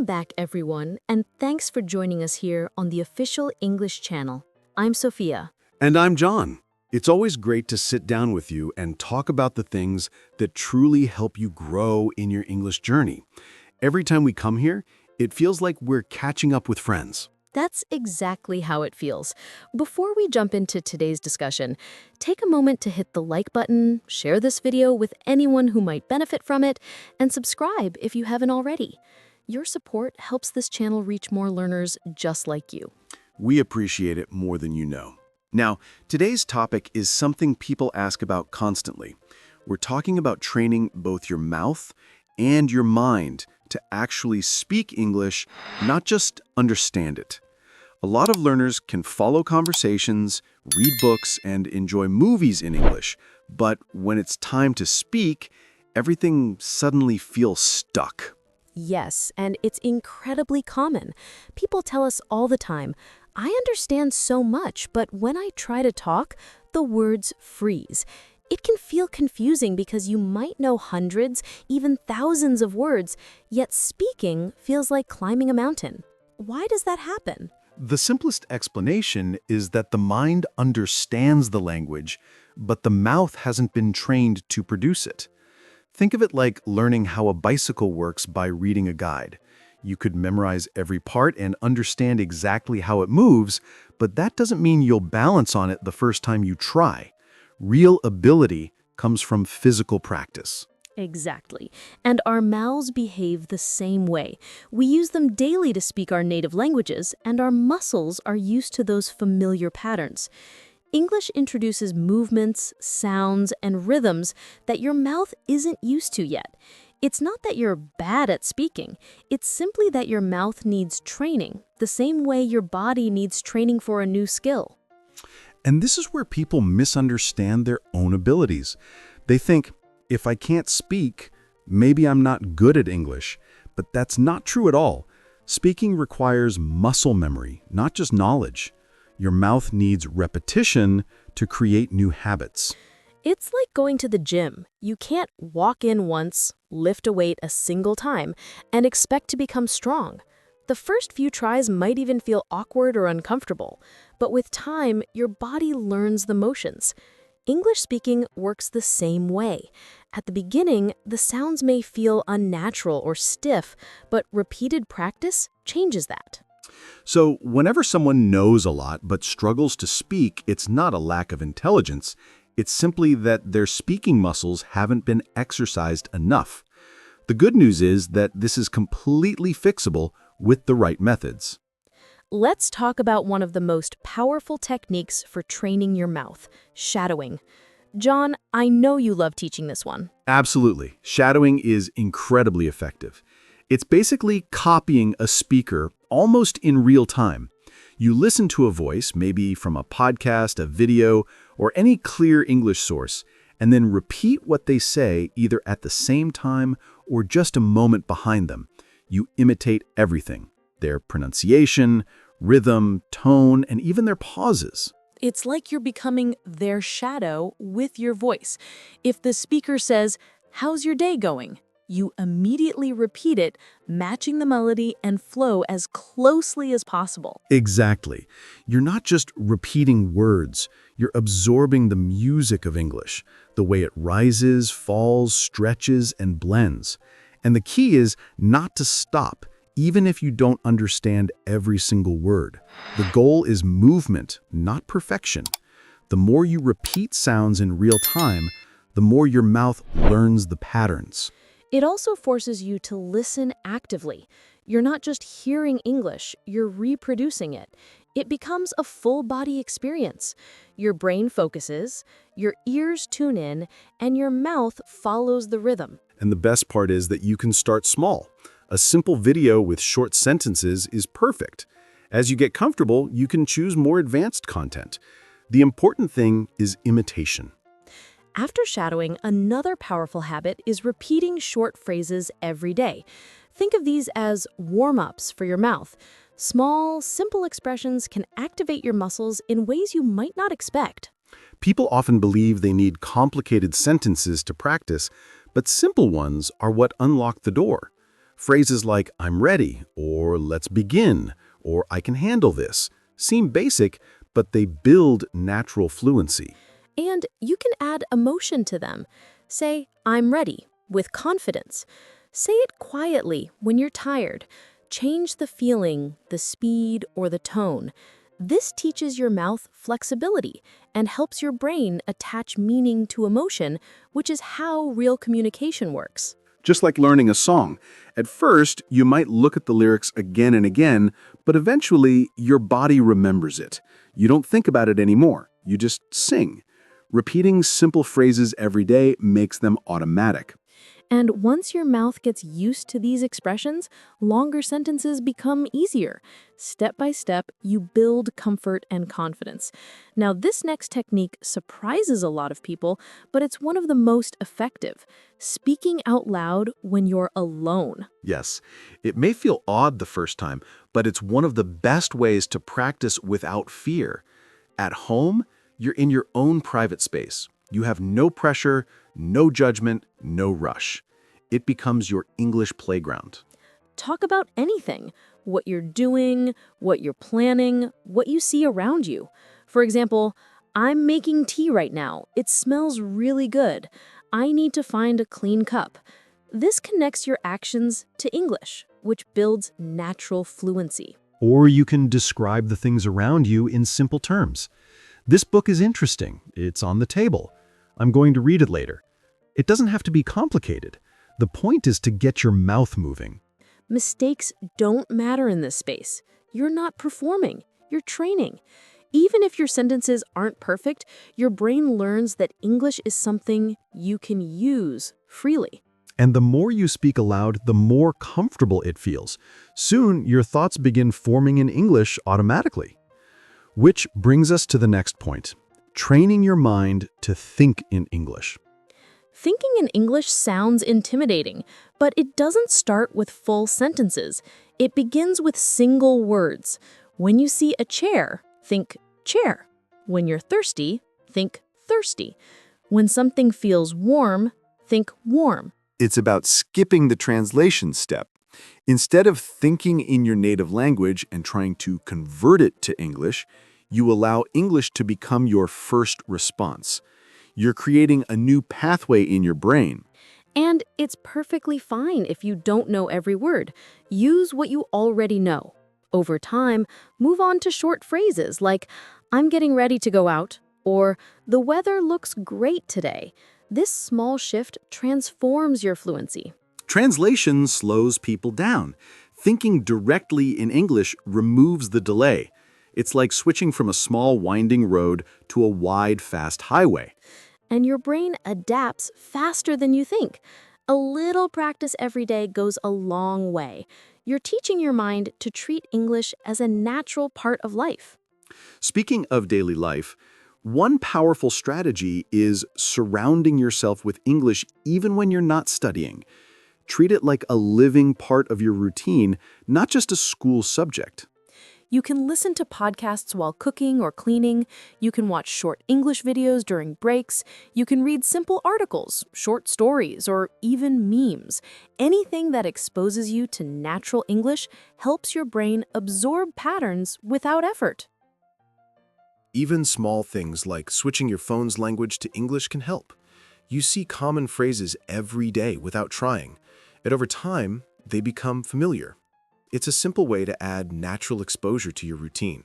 back, everyone, and thanks for joining us here on the official English channel. I'm Sophia. And I'm John. It's always great to sit down with you and talk about the things that truly help you grow in your English journey. Every time we come here, it feels like we're catching up with friends. That's exactly how it feels. Before we jump into today's discussion, take a moment to hit the like button, share this video with anyone who might benefit from it, and subscribe if you haven't already. Your support helps this channel reach more learners just like you. We appreciate it more than you know. Now, today's topic is something people ask about constantly. We're talking about training both your mouth and your mind to actually speak English, not just understand it. A lot of learners can follow conversations, read books, and enjoy movies in English, but when it's time to speak, everything suddenly feels stuck. Yes, and it's incredibly common. People tell us all the time, I understand so much, but when I try to talk, the words freeze. It can feel confusing because you might know hundreds, even thousands of words, yet speaking feels like climbing a mountain. Why does that happen? The simplest explanation is that the mind understands the language, but the mouth hasn't been trained to produce it. Think of it like learning how a bicycle works by reading a guide. You could memorize every part and understand exactly how it moves, but that doesn't mean you'll balance on it the first time you try. Real ability comes from physical practice. Exactly. And our mouths behave the same way. We use them daily to speak our native languages, and our muscles are used to those familiar patterns. English introduces movements, sounds, and rhythms that your mouth isn't used to yet. It's not that you're bad at speaking. It's simply that your mouth needs training, the same way your body needs training for a new skill. And this is where people misunderstand their own abilities. They think, if I can't speak, maybe I'm not good at English. But that's not true at all. Speaking requires muscle memory, not just knowledge. Your mouth needs repetition to create new habits. It's like going to the gym. You can't walk in once, lift a weight a single time, and expect to become strong. The first few tries might even feel awkward or uncomfortable, but with time, your body learns the motions. English speaking works the same way. At the beginning, the sounds may feel unnatural or stiff, but repeated practice changes that. So whenever someone knows a lot but struggles to speak, it's not a lack of intelligence. It's simply that their speaking muscles haven't been exercised enough. The good news is that this is completely fixable with the right methods. Let's talk about one of the most powerful techniques for training your mouth, shadowing. John, I know you love teaching this one. Absolutely. Shadowing is incredibly effective. It's basically copying a speaker almost in real time. You listen to a voice, maybe from a podcast, a video, or any clear English source, and then repeat what they say either at the same time or just a moment behind them. You imitate everything: their pronunciation, rhythm, tone, and even their pauses. It's like you're becoming their shadow with your voice. If the speaker says, "How's your day going?" you immediately repeat it, matching the melody and flow as closely as possible. Exactly. You're not just repeating words, you're absorbing the music of English, the way it rises, falls, stretches, and blends. And the key is not to stop, even if you don't understand every single word. The goal is movement, not perfection. The more you repeat sounds in real time, the more your mouth learns the patterns. It also forces you to listen actively. You're not just hearing English, you're reproducing it. It becomes a full-body experience. Your brain focuses, your ears tune in, and your mouth follows the rhythm. And the best part is that you can start small. A simple video with short sentences is perfect. As you get comfortable, you can choose more advanced content. The important thing is imitation. After shadowing, another powerful habit is repeating short phrases every day. Think of these as warm-ups for your mouth. Small, simple expressions can activate your muscles in ways you might not expect. People often believe they need complicated sentences to practice, but simple ones are what unlock the door. Phrases like "I'm ready" or "let's begin" or "I can handle this" seem basic, but they build natural fluency. And you can add emotion to them. Say, I'm ready, with confidence. Say it quietly when you're tired. Change the feeling, the speed, or the tone. This teaches your mouth flexibility and helps your brain attach meaning to emotion, which is how real communication works. Just like learning a song. At first, you might look at the lyrics again and again, but eventually your body remembers it. You don't think about it anymore. You just sing. Repeating simple phrases every day makes them automatic. And once your mouth gets used to these expressions, longer sentences become easier. Step by step, you build comfort and confidence. Now, this next technique surprises a lot of people, but it's one of the most effective. Speaking out loud when you're alone. Yes, it may feel odd the first time, but it's one of the best ways to practice without fear. At home, you're in your own private space. You have no pressure, no judgment, no rush. It becomes your English playground. Talk about anything, what you're doing, what you're planning, what you see around you. For example, I'm making tea right now. It smells really good. I need to find a clean cup. This connects your actions to English, which builds natural fluency. Or you can describe the things around you in simple terms. This book is interesting. It's on the table. I'm going to read it later. It doesn't have to be complicated. The point is to get your mouth moving. Mistakes don't matter in this space. You're not performing, you're training. Even if your sentences aren't perfect, your brain learns that English is something you can use freely. And the more you speak aloud, the more comfortable it feels. Soon, your thoughts begin forming in English automatically. Which brings us to the next point, training your mind to think in English. Thinking in English sounds intimidating, but it doesn't start with full sentences. It begins with single words. When you see a chair, think chair. When you're thirsty, think thirsty. When something feels warm, think warm. It's about skipping the translation step. Instead of thinking in your native language and trying to convert it to English, you allow English to become your first response. You're creating a new pathway in your brain. And it's perfectly fine if you don't know every word. Use what you already know. Over time, move on to short phrases like, I'm getting ready to go out, or the weather looks great today. This small shift transforms your fluency. Translation slows people down. Thinking directly in English removes the delay. It's like switching from a small winding road to a wide, fast highway. And your brain adapts faster than you think. A little practice every day goes a long way. You're teaching your mind to treat English as a natural part of life. Speaking of daily life, one powerful strategy is surrounding yourself with English even when you're not studying. Treat it like a living part of your routine, not just a school subject. You can listen to podcasts while cooking or cleaning. You can watch short English videos during breaks. You can read simple articles, short stories, or even memes. Anything that exposes you to natural English helps your brain absorb patterns without effort. Even small things like switching your phone's language to English can help. You see common phrases every day without trying, and over time, they become familiar. It's a simple way to add natural exposure to your routine.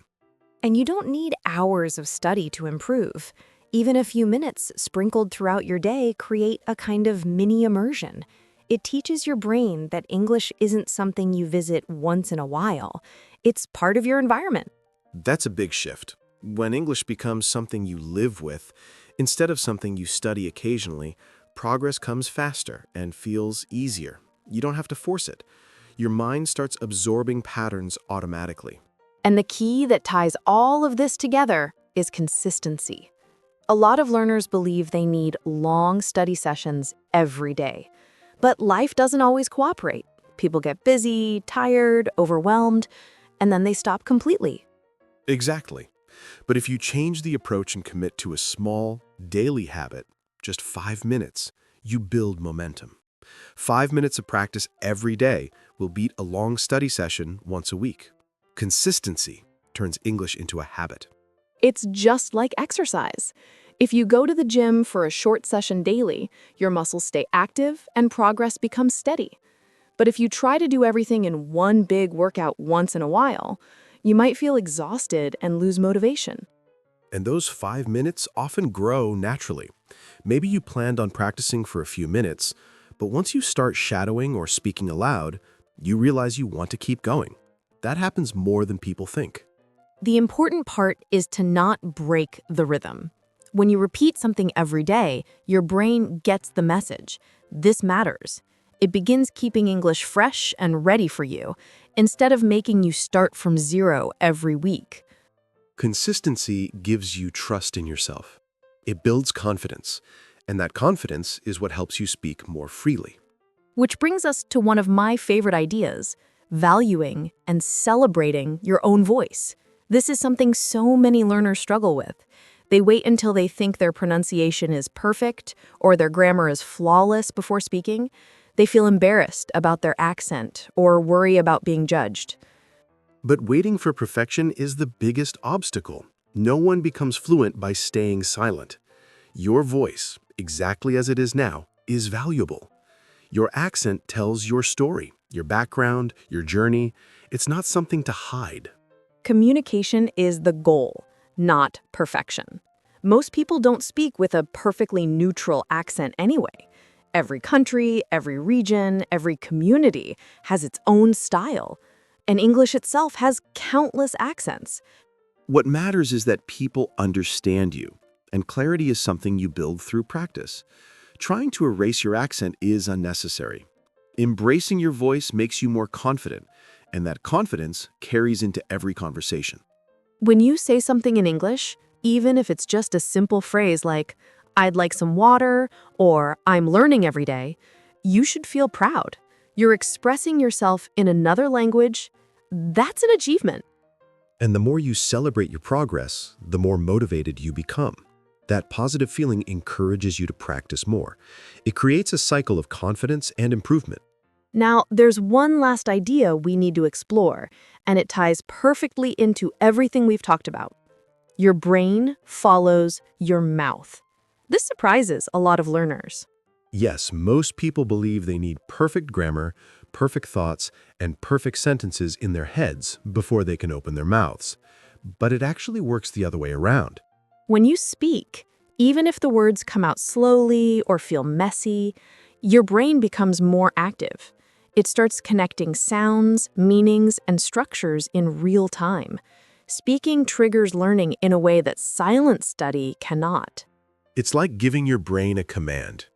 And you don't need hours of study to improve. Even a few minutes sprinkled throughout your day create a kind of mini immersion. It teaches your brain that English isn't something you visit once in a while. It's part of your environment. That's a big shift. When English becomes something you live with, instead of something you study occasionally, progress comes faster and feels easier. You don't have to force it. Your mind starts absorbing patterns automatically. And the key that ties all of this together is consistency. A lot of learners believe they need long study sessions every day. But life doesn't always cooperate. People get busy, tired, overwhelmed, and then they stop completely. Exactly. But if you change the approach and commit to a small, daily habit, just 5 minutes, you build momentum. 5 minutes of practice every day will beat a long study session once a week. Consistency turns English into a habit. It's just like exercise. If you go to the gym for a short session daily, your muscles stay active and progress becomes steady. But if you try to do everything in one big workout once in a while, you might feel exhausted and lose motivation. And those 5 minutes often grow naturally. Maybe you planned on practicing for a few minutes, but once you start shadowing or speaking aloud, you realize you want to keep going. That happens more than people think. The important part is to not break the rhythm. When you repeat something every day, your brain gets the message. This matters. It begins keeping English fresh and ready for you, instead of making you start from zero every week. Consistency gives you trust in yourself. It builds confidence, and that confidence is what helps you speak more freely. Which brings us to one of my favorite ideas, valuing and celebrating your own voice. This is something so many learners struggle with. They wait until they think their pronunciation is perfect or their grammar is flawless before speaking. They feel embarrassed about their accent or worry about being judged. But waiting for perfection is the biggest obstacle. No one becomes fluent by staying silent. Your voice, exactly as it is now, is valuable. Your accent tells your story, your background, your journey. It's not something to hide. Communication is the goal, not perfection. Most people don't speak with a perfectly neutral accent anyway. Every country, every region, every community has its own style. And English itself has countless accents. What matters is that people understand you, and clarity is something you build through practice. Trying to erase your accent is unnecessary. Embracing your voice makes you more confident, and that confidence carries into every conversation. When you say something in English, even if it's just a simple phrase like, "I'd like some water," or "I'm learning every day," you should feel proud. You're expressing yourself in another language. That's an achievement. And the more you celebrate your progress, the more motivated you become. That positive feeling encourages you to practice more. It creates a cycle of confidence and improvement. Now, there's one last idea we need to explore, and it ties perfectly into everything we've talked about. Your brain follows your mouth. This surprises a lot of learners. Yes, most people believe they need perfect grammar, perfect thoughts, and perfect sentences in their heads before they can open their mouths. But it actually works the other way around. When you speak, even if the words come out slowly or feel messy, your brain becomes more active. It starts connecting sounds, meanings, and structures in real time. Speaking triggers learning in a way that silent study cannot. It's like giving your brain a command.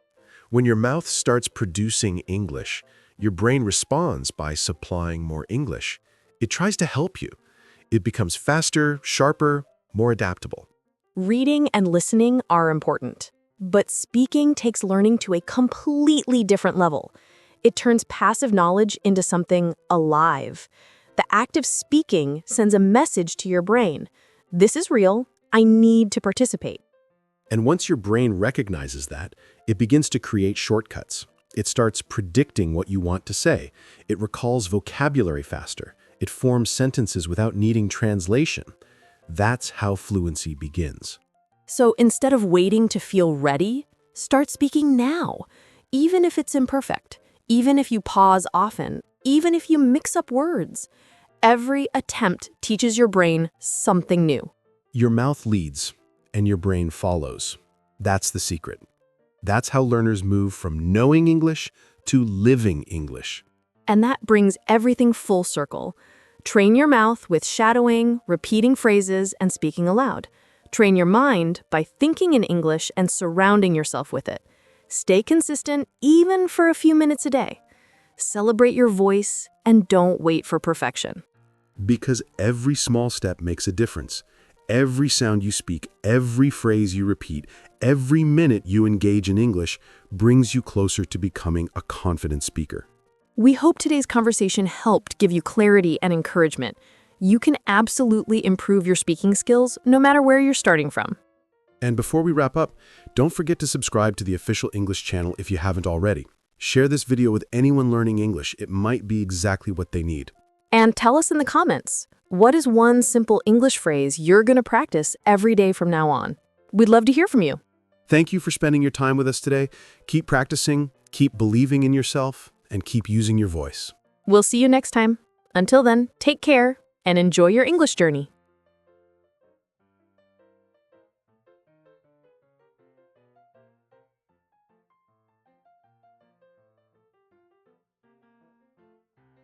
When your mouth starts producing English, your brain responds by supplying more English. It tries to help you. It becomes faster, sharper, more adaptable. Reading and listening are important, but speaking takes learning to a completely different level. It turns passive knowledge into something alive. The act of speaking sends a message to your brain. This is real. I need to participate. And once your brain recognizes that, it begins to create shortcuts. It starts predicting what you want to say. It recalls vocabulary faster. It forms sentences without needing translation. That's how fluency begins. So instead of waiting to feel ready, start speaking now. Even if it's imperfect, even if you pause often, even if you mix up words. Every attempt teaches your brain something new. Your mouth leads, and your brain follows. That's the secret. That's how learners move from knowing English to living English. And that brings everything full circle. Train your mouth with shadowing, repeating phrases, and speaking aloud. Train your mind by thinking in English and surrounding yourself with it. Stay consistent even for a few minutes a day. Celebrate your voice and don't wait for perfection. Because every small step makes a difference. Every sound you speak, every phrase you repeat, every minute you engage in English brings you closer to becoming a confident speaker. We hope today's conversation helped give you clarity and encouragement. You can absolutely improve your speaking skills no matter where you're starting from. And before we wrap up, don't forget to subscribe to the official English channel if you haven't already. Share this video with anyone learning English. It might be exactly what they need. And tell us in the comments, what is one simple English phrase you're going to practice every day from now on? We'd love to hear from you. Thank you for spending your time with us today. Keep practicing, keep believing in yourself, and keep using your voice. We'll see you next time. Until then, take care and enjoy your English journey.